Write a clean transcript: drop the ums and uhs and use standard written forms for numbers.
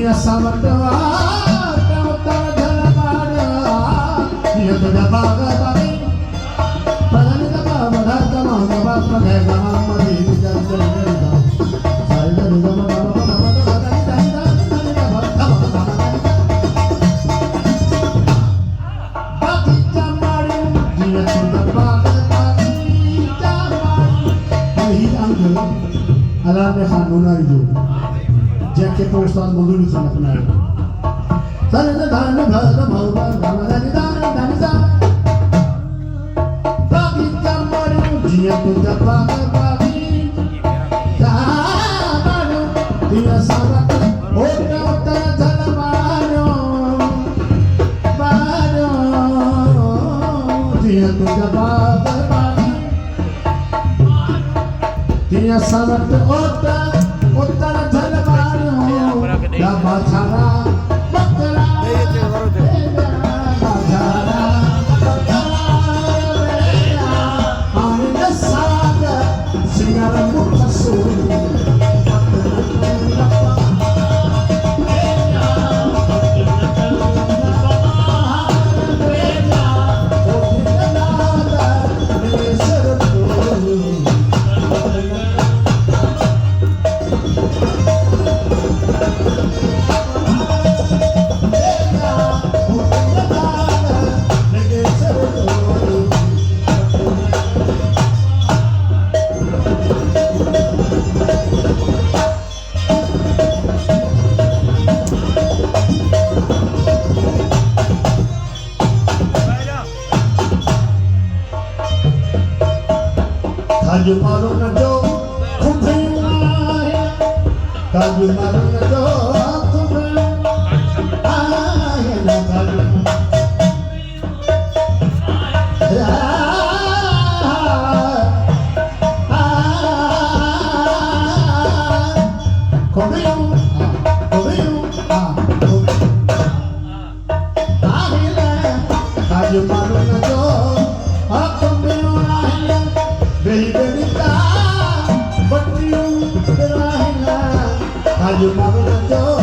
dia sama doa kau tak dalam ada dia tidak bagai tapi pada ni tak apa dah kamu tak apa pakai kamu mati jalan jalan saya dah di zaman alam में खानून आई जो जैके पोस्टान बोलूँ नहीं सुना अपना सारे ने धान घर मौबा गाना दानी सा बाकी कमरे जिया तो जपा बाकी जानो दिया सावत होता होता चल मारो जिया तो जपा dia sangat otak jalbaru ya bachara bakra bachara ane saga singara mutasu Kaju maru na jo khumphai aaya kaju maru na jo khumphai aaya na kaju kaju maru na jo Beri-berita, bertiup berahina, kayu maru najo.